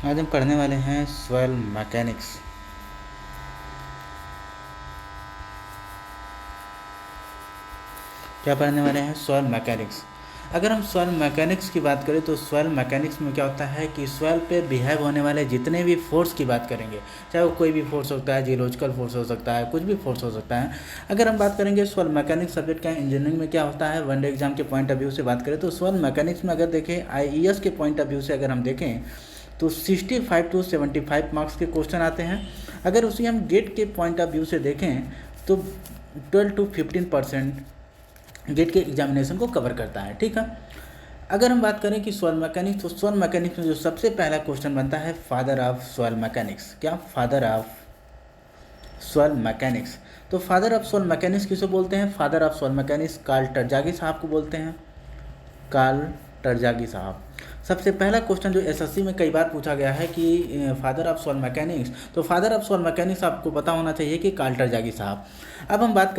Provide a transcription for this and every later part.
आज हम पढ़ने वाले हैं सॉइल मैकेनिक्स। क्या पढ़ने वाले हैं? Soil mechanics. अगर हम सॉइल मैकेनिक्स की बात करें तो सॉइल मैकेनिक्स में क्या होता है कि सॉइल पे बिहेव होने वाले जितने भी फोर्स की बात करेंगे, चाहे वो कोई भी फोर्स होता है, जियोलॉजिकल फोर्स हो सकता है, कुछ भी फोर्स हो सकता है। अगर हम बात करेंगे सॉइल मैकेनिक्स सब्जेक्ट का इंजीनियरिंग में क्या होता है, वनडे एग्जाम के पॉइंट ऑफ व्यू से बात करें तो सॉइल मैकेनिक्स में अगर देखें IES के पॉइंट ऑफ व्यू से अगर हम देखें तो 65 to 75 मार्क्स के क्वेश्चन आते हैं। अगर उसी हम गेट के पॉइंट ऑफ व्यू से देखें तो 12 to 15% गेट के एग्जामिनेशन को कवर करता है। ठीक है, अगर हम बात करें कि सॉइल मैकेनिक्स, तो सॉइल मैकेनिक्स में जो सबसे पहला क्वेश्चन बनता है फादर ऑफ सॉइल मैकेनिक्स। क्या? Father of soil mechanics. तो फादर ऑफ सॉइल मैकेनिक्स किसे बोलते हैं? Father of soil mechanics Karl Terzaghi साहब को बोलते हैं, कार्ल टरज़ागी साहब। सबसे पहला क्वेश्चन जो SSC में कई बार पूछा गया है कि फादर ऑफ सॉइल मैकेनिक्स, तो फादर ऑफ सॉइल मैकेनिक्स आपको पता होना चाहिए कि कार्ल टरज़ागी साहब। अब हम बात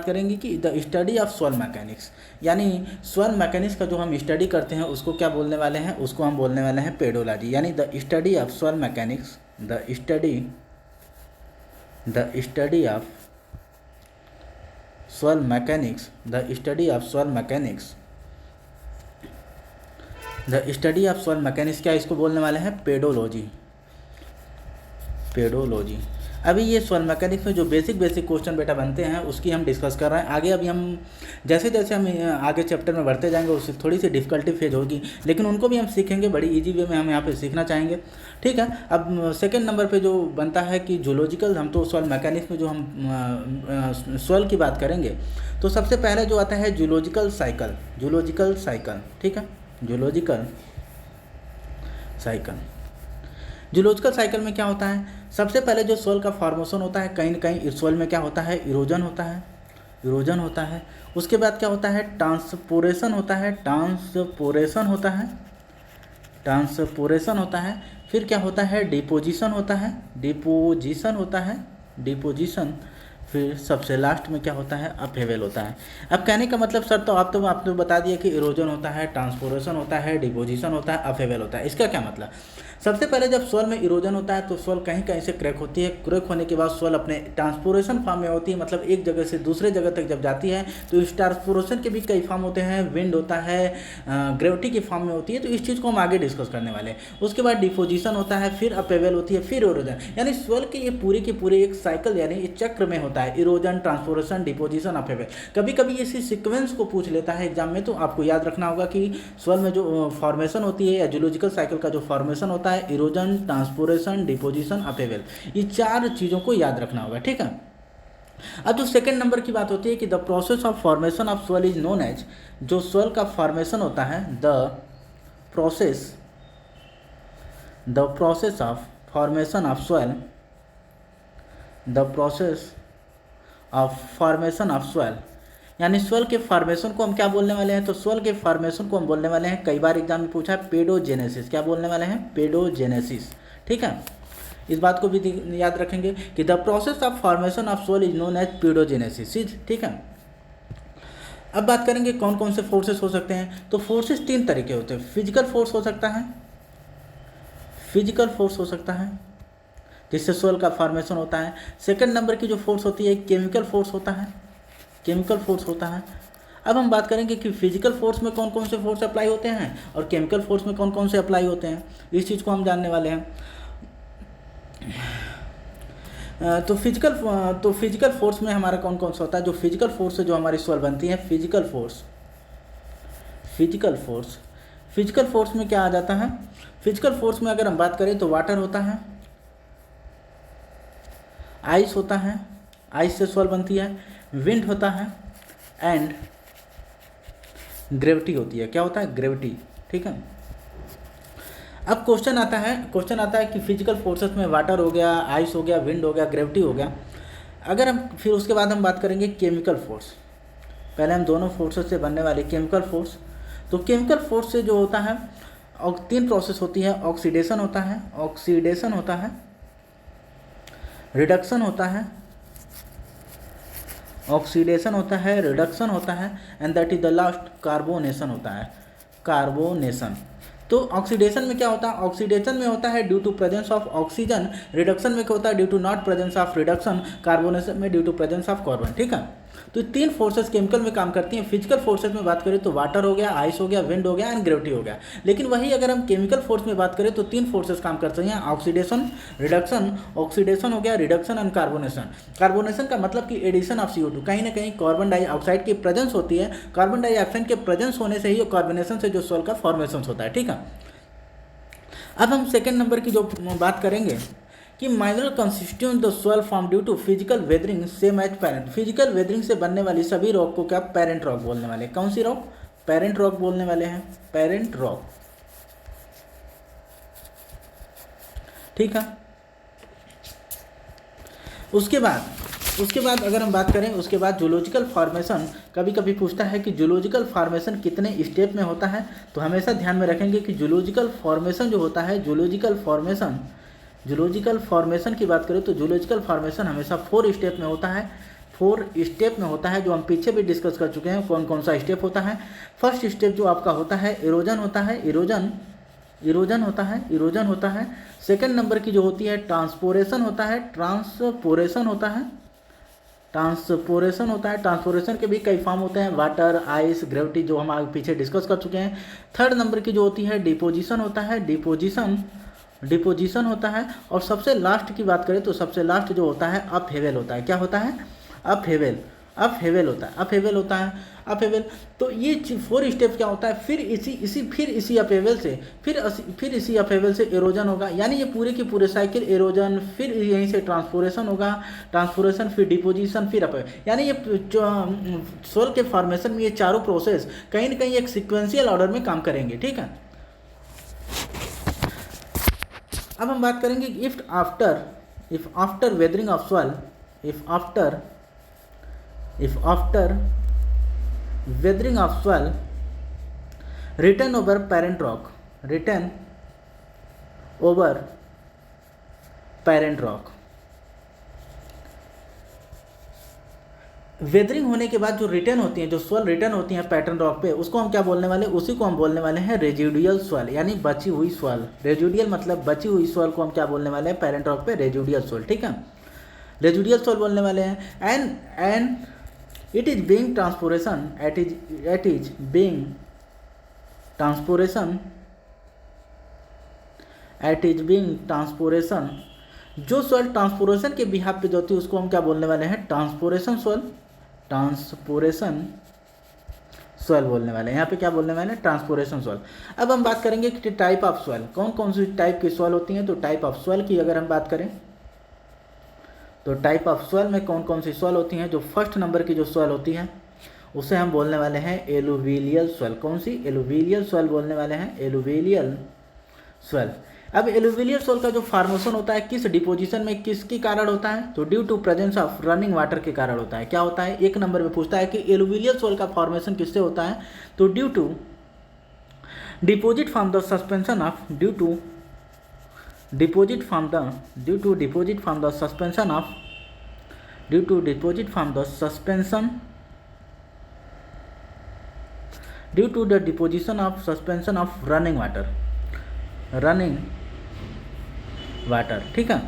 करेंगे कि the study of soil mechanics, यानी सॉइल मैकेनिक्स का जो हम स्टडी करते हैं उसको क्या बोलने वाले हैं? उसको हम बोलने वाले हैं पेडोलॉजी, यानी the study of soil mechanics, the study of soil mechanics, the study of soil mechanics, the study of soil mechanics. क्या इसको बोलने वाले हैं? Pedology, pedology. अभी ये सॉइल मैकेनिक्स में जो बेसिक क्वेश्चन बेटा बनते हैं उसकी हम डिस्कस कर रहे हैं। आगे अभी हम जैसे जैसे हम आगे चैप्टर में बढ़ते जाएंगे उससे थोड़ी सी डिफिकल्टी फेज होगी, लेकिन उनको भी हम सीखेंगे, बड़ी इजी वे में हम यहाँ पे सीखना चाहेंगे। ठीक है, अब सेकंड नंबर पे जो बनता है कि जूलॉजिकल, हम तो सॉइल मैकेनिक्स में जो हम सॉइल की बात करेंगे तो सबसे पहले जो आता है जूलॉजिकल साइकिल, जूलॉजिकल साइकिल। ठीक है, जूलॉजिकल साइकिल। जूलॉजिकल साइकिल में क्या होता है? सबसे पहले जो सोइल का फॉर्मेशन होता है, कहीं न कहीं सोइल में क्या होता है? इरोजन होता है, इरोजन होता है। उसके बाद क्या होता है? ट्रांसपोरेशन होता है, ट्रांसपोरेशन होता है, ट्रांसपोरेशन होता है। फिर क्या होता है? डिपोजिशन होता है, डिपोजिशन होता है, डिपोजिशन। फिर सबसे लास्ट में क्या होता है? अपहेवल होता है। अब कहने का मतलब सर, तो आपने बता दिया कि इरोजन होता है, ट्रांसपोरेशन होता है, डिपोजिशन होता है, अपहेवल होता है। इसका क्या मतलब? सबसे पहले जब सोइल में इरोजन होता है तो सोइल कहीं कहीं से क्रैक होती है, क्रैक होने के बाद सोइल अपने ट्रांसपोरेशन फॉर्म में होती है, मतलब एक जगह से दूसरे जगह तक जब जाती है तो इस ट्रांसपोरेशन के भी कई फॉर्म होते हैं, विंड होता है, ग्रेविटी की फॉर्म में होती है। तो इस चीज़ को हम आगे डिस्कस करने वाले हैं। उसके बाद डिपोजिशन होता है, फिर अपहेवल होती है, फिर इरोजन, यानी सोइल के पूरे एक साइकिल यानी एक चक्र में होता है, इरोजन, ट्रांसपोरेशन, डिपोजिशन, अपहेवल। कभी कभी इसी सीक्वेंस को पूछ लेता है एग्जाम में, तो आपको याद रखना होगा कि सोइल में जो फॉर्मेशन होती है या जूलॉजिकल साइकिल का जो फॉर्मेशन होता है, इरोजन, ट्रांसपोरेशन, डिपोजिशन, अपहेवल, ये चार चीज़ों को याद रखना होगा। ठीक है, अब जो सेकंड नंबर की बात होती है कि the process of formation of soil is known as, जो सोइल का फॉर्मेशन होता है, process the process of formation of soil, the process of formation of soil, यानी सोइल के फॉर्मेशन को हम क्या बोलने वाले हैं? तो सोइल के फॉर्मेशन को हम बोलने वाले हैं, कई बार एग्जाम में पूछा है, पेडोजेनेसिस। क्या बोलने वाले हैं? पेडोजेनेसिस। ठीक है, इस बात को भी याद रखेंगे कि the process of formation of soil is known as pedogenesis. ठीक है, अब बात करेंगे कौन कौन से फोर्सेस हो सकते हैं। तो फोर्सेस तीन तरीके होते हैं। फिजिकल फोर्स हो सकता है, फिजिकल फोर्स हो सकता है जिससे सोइल का फॉर्मेशन होता है। सेकंड नंबर की जो फोर्स होती है केमिकल फोर्स होता है, केमिकल फोर्स होता है। अब हम बात करेंगे कि फिजिकल फोर्स में कौन कौन से फोर्स अप्लाई होते हैं और केमिकल फोर्स में कौन कौन से अप्लाई होते हैं, इस चीज़ को हम जानने वाले हैं। तो फिजिकल फोर्स में हमारा कौन कौन सा होता है? जो फिजिकल फोर्स से जो हमारी सोइल बनती है, physical force, physical force, physical force में क्या आ जाता है? फिजिकल फोर्स में अगर हम बात करें तो वाटर होता है, आइस होता है, आइस से सोइल बनती है, विंड होता है, एंड ग्रेविटी होती है। क्या होता है? ग्रेविटी। ठीक है, अब क्वेश्चन आता है कि फिजिकल फोर्सेस में वाटर हो गया, आइस हो गया, विंड हो गया, ग्रेविटी हो गया। अगर हम फिर उसके बाद हम बात करेंगे केमिकल फोर्स। पहले हम दोनों फोर्सेस से बनने वाले केमिकल फोर्स। तो केमिकल फोर्स से जो होता है, और तीन प्रोसेस होती है, ऑक्सीडेशन होता है, ऑक्सीडेशन होता है, रिडक्शन होता है, ऑक्सीडेशन होता है, रिडक्शन होता है, and that is the last carbonation होता है, कार्बोनेशन। तो ऑक्सीडेशन में क्या होता है, ऑक्सीडेशन में होता है due to presence of oxygen, reduction में क्या होता है due to not presence of reduction, carbonation में due to presence of carbon. ठीक है, तो तीन फोर्सेस केमिकल में काम करती हैं। फिजिकल फोर्सेस में बात करें तो वाटर हो गया, आइस हो गया, विंड हो गया एंड ग्रेविटी हो गया। लेकिन वही अगर हम केमिकल फोर्स में बात करें तो तीन फोर्सेस काम करते हैं, ऑक्सीडेशन, रिडक्शन, ऑक्सीडेशन हो गया, रिडक्शन एंड कार्बोनेशन। कार्बोनेशन का मतलब कि एडिशन ऑफ CO2, कहीं ना कहीं कार्बन डाइऑक्साइड की प्रेजेंस होती है, कार्बन डाइऑक्साइड के प्रेजेंस होने से ही कार्बोनेशन से जो सोल का फॉर्मेशन होता है। ठीक है, अब हम सेकेंड नंबर की जो बात करेंगे कि mineral constituent the soil form due to physical weathering same as parent. Physical weathering से बनने वाली सभी रॉक को क्या पेरेंट रॉक बोलने वाले हैं। कौन सी रॉक, पेरेंट रॉक बोलने वाले हैं, पेरेंट रॉक। ठीक है, उसके बाद अगर हम बात करें, उसके बाद जूलॉजिकल फॉर्मेशन, कभी कभी पूछता है कि जूलॉजिकल फॉर्मेशन कितने स्टेप में होता है, तो हमेशा ध्यान में रखेंगे कि जूलॉजिकल फॉर्मेशन जो होता है, जूलॉजिकल फॉर्मेशन की बात करें तो जूलॉजिकल फॉर्मेशन हमेशा 4 स्टेप में होता है, 4 स्टेप में होता है, जो हम पीछे भी डिस्कस कर चुके हैं कौन कौन सा स्टेप होता है। फर्स्ट स्टेप जो आपका होता है इरोजन होता है, इरोजन होता है। सेकंड नंबर की जो होती है ट्रांसपोरेशन होता है, ट्रांसपोरेशन के भी कई फॉर्म होते हैं, वाटर, आइस, ग्रेविटी, जो हम आगे पीछे डिस्कस कर चुके हैं। थर्ड नंबर की जो होती है डिपोजिशन होता है, डिपोजिशन होता है। और सबसे लास्ट की बात करें तो सबसे लास्ट जो होता है अपहेवल होता है। क्या होता है, अपहेवल होता है। तो ये 4 स्टेप क्या होता है, फिर इसी अपहेवल से एरोजन होगा, यानी ये पूरे की पूरे साइकिल एरोजन, फिर यहीं से ट्रांसपोरेशन होगा, ट्रांसपोरेशन फिर डिपोजिशन फिर अपहेवल, यानी ये सोल के फॉर्मेशन में ये चारों प्रोसेस कहीं ना कहीं एक सिक्वेंशियल ऑर्डर में काम करेंगे। ठीक है, अब हम बात करेंगे if after weathering of soil, if after weathering of soil return over parent rock, weathering होने के बाद जो रिटर्न होती हैं, जो सॉइल रिटर्न होती हैं पैटर्न रॉक पे, उसको हम क्या बोलने वाले हैं, उसी को हम बोलने वाले हैं रेजिडुअल सॉइल, यानी बची हुई सॉइल। रेजिडुअल मतलब बची हुई सॉइल को हम क्या बोलने वाले हैं, पैरेंट रॉक पे रेजिडुअल सॉइल। ठीक है, रेजिडुअल सॉइल बोलने वाले हैं। And it is being transportation, जो सॉइल ट्रांसपोरेशन के बिहाफ पे जो होती है उसको हम क्या बोलने वाले हैं, ट्रांसपोरेशन सॉइल बोलने वाले हैं। यहाँ पे क्या बोलने वाले हैं, ट्रांसपोरेशन सॉइल। अब हम बात करेंगे कि टाइप ऑफ सॉइल, कौन कौन सी टाइप की सॉइल होती हैं। तो टाइप ऑफ सॉइल की अगर हम बात करें तो टाइप ऑफ सॉइल में कौन कौन सी सॉइल होती हैं। जो फर्स्ट नंबर की जो सॉइल होती है उसे हम बोलने वाले हैं एलुवियल सॉइल। कौन सी, एलुवियल सॉइल बोलने वाले हैं, एलुवियल सॉइल। अब एलुवियल सॉइल का जो फॉर्मेशन होता है किस डिपोजिशन में, किसके कारण होता है, तो due to presence of running water के कारण होता है। क्या होता है, एक नंबर में पूछता है कि एलुवियल सॉइल का फॉर्मेशन किससे होता है, तो due to deposit from the suspension of suspension of running water. ठीक है,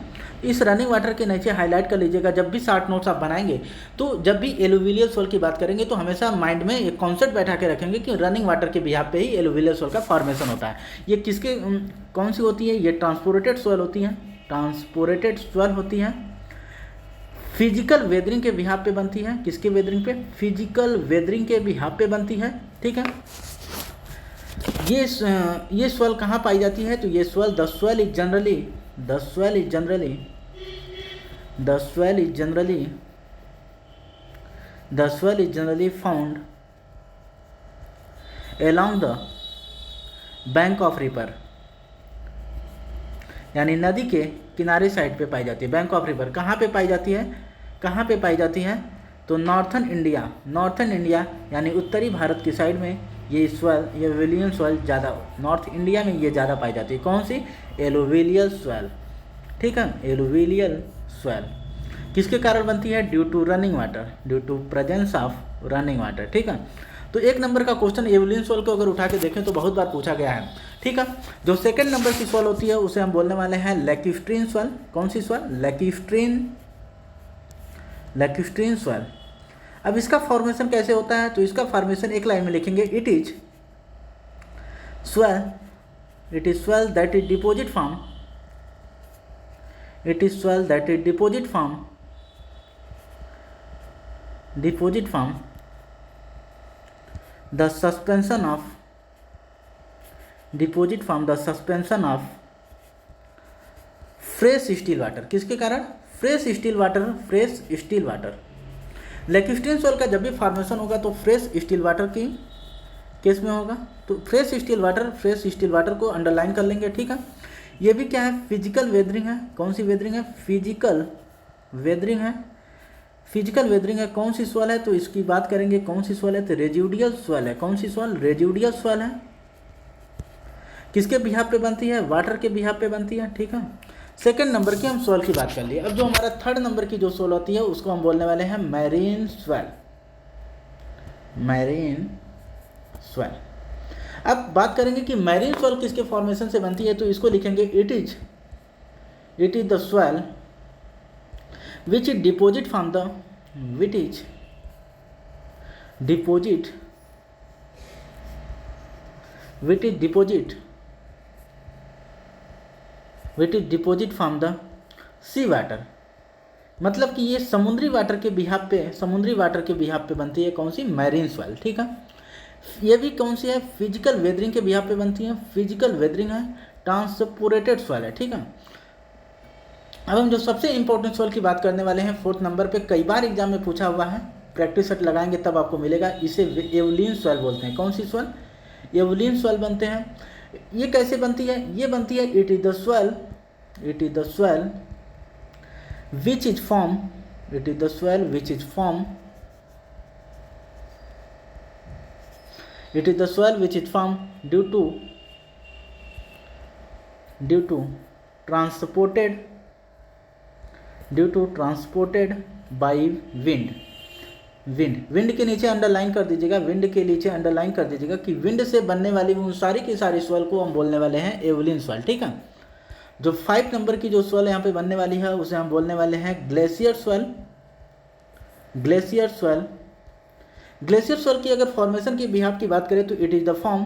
इस रनिंग वाटर के नीचे हाईलाइट कर लीजिएगा, जब भी शॉर्ट नोट्स आप बनाएंगे तो जब भी एलुवियल सॉइल की बात करेंगे तो हमेशा माइंड में एक कॉन्सेप्ट बैठा के रखेंगे कि रनिंग वाटर के बिहाफ पे ही एलुवियल सॉइल का फॉर्मेशन होता है। ये किसके कौन सी होती है, ये ट्रांसपोरेटेड सॉइल होती है, फिजिकल वेदरिंग के बिहाफ पे बनती है। किसके वेदरिंग पे, फिजिकल वेदरिंग के बिहाफ पे बनती है। ठीक है, ये सॉइल कहाँ पाई जाती है, तो ये soil the soil is generally found along the bank of river, यानी नदी के किनारे साइड पे पाई जाती है। बैंक ऑफ रिवर कहाँ पे पाई जाती है, तो नॉर्थन इंडिया यानी उत्तरी भारत की साइड में ये एलुवियल सॉइल ज़्यादा, नॉर्थ इंडिया में ये ज़्यादा पाई जाती है। कौन सी, एलुवियल सॉइल। ठीक है, एलुवियल सॉइल किसके कारण बनती है, due to presence of running water. ठीक है, तो 1 नंबर का क्वेश्चन एवलिन सॉइल को अगर उठा के देखें तो बहुत बार पूछा गया है, ठीक है। जो सेकंड नंबर की सॉइल होती है उसे हम बोलने वाले हैं लैक्यूस्ट्रीन सॉइल। कौन सी सॉइल? लैक्यूस्ट्रीन सॉइल। अब इसका फॉर्मेशन कैसे होता है? तो इसका फॉर्मेशन एक लाइन में लिखेंगे, it is swell that is deposit from the suspension of fresh still water. किसके कारण? Fresh still water. Lacustrine soil का जब भी फॉर्मेशन होगा तो फ्रेश स्टील वाटर की केस में होगा। तो फ्रेश स्टील वाटर को अंडरलाइन कर लेंगे, ठीक है। ये भी क्या है? फिजिकल वेदरिंग है। कौन सी वेदरिंग है? फिजिकल वेदरिंग है। कौन सी सॉइल है? तो इसकी बात करेंगे, कौन सी सॉइल है? तो रेजिडुअल सॉइल है। कौन सी सॉइल? रेजिडुअल सॉइल है। किसके बिहाफ पे बनती है? वाटर के बिहाफ पे बनती है, ठीक है। सेकंड नंबर की हम सॉइल की बात कर लिए। अब जो हमारा थर्ड नंबर की जो सॉइल होती है उसको हम बोलने वाले हैं मैरीन सॉइल। अब बात करेंगे कि मैरीन सॉइल किसके फॉर्मेशन से बनती है, तो इसको लिखेंगे, it is the soil which is deposit from the sea water. मतलब कि ये समुद्री वाटर के बिहाफ पे बनती है। कौन सी? मैरीन सॉइल, ठीक है। ये भी कौन सी है? फिजिकल वेदरिंग के बिहाफ पे बनती है। फिजिकल वेदरिंग है, ट्रांसपोर्टेड सॉइल है, ठीक है। अब हम जो सबसे इंपॉर्टेंट सॉइल की बात करने वाले हैं फोर्थ नंबर पे, कई बार एग्जाम में पूछा हुआ है, प्रैक्टिस सेट लगाएंगे तब आपको मिलेगा। इसे एवलिन सॉइल बोलते हैं। कौन सी सॉइल? एवलिन सॉइल बनते हैं। ये कैसे बनती है? ये बनती है, it is the soil which is formed due to transported by wind के नीचे अंडरलाइन कर दीजिएगा, कि विंड से बनने वाली उन सारी की सारी सॉइल को हम बोलने वाले हैं एवलिन सॉइल, ठीक है। जो 5 नंबर की जो सॉइल यहाँ पे बनने वाली है उसे हम बोलने वाले हैं ग्लेशियर सॉइल की अगर फॉर्मेशन की बिहाफ की बात करें तो it is the soil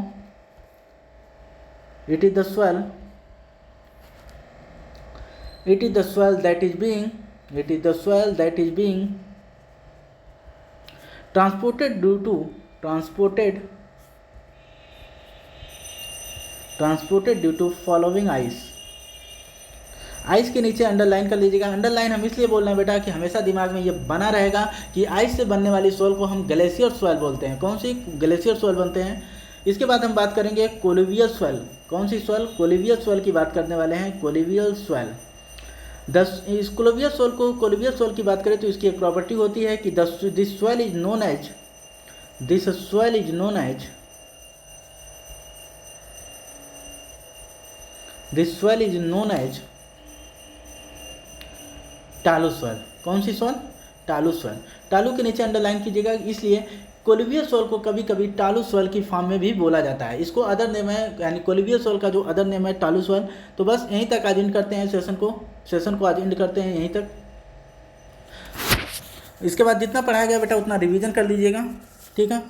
that is being transported due to following ice के नीचे अंडरलाइन कर लीजिएगा। अंडरलाइन हम इसलिए बोल रहे हैं बेटा कि हमेशा दिमाग में ये बना रहेगा कि आइस से बनने वाली सॉइल को हम ग्लेशियर सॉइल बोलते हैं। कौन सी? ग्लेशियर सॉइल बनते हैं। इसके बाद हम बात करेंगे कोलिवियल सॉइल। कौन सी सॉइल? कोलिवियल सॉइल की बात करने वाले हैं, कोलिवियल सॉइल। इस कोलिवियल सॉइल की बात करें तो इसकी एक प्रॉपर्टी होती है कि this soil is known as talus soil. कौन सी सॉइल? टालू सॉइल। टालू के नीचे अंडरलाइन कीजिएगा, इसलिए कोलिवियल सॉइल को कभी कभी टालू सॉइल की फॉर्म में भी बोला जाता है। इसको अदर नेम है, यानी कोलिवियल सॉइल का जो अदर नेम है टालू सॉइल। तो बस यहीं तक आज एंड करते हैं सेशन को आज एंड करते हैं यहीं तक। इसके बाद जितना पढ़ाया गया बेटा उतना रिवीजन कर लीजिएगा, ठीक है।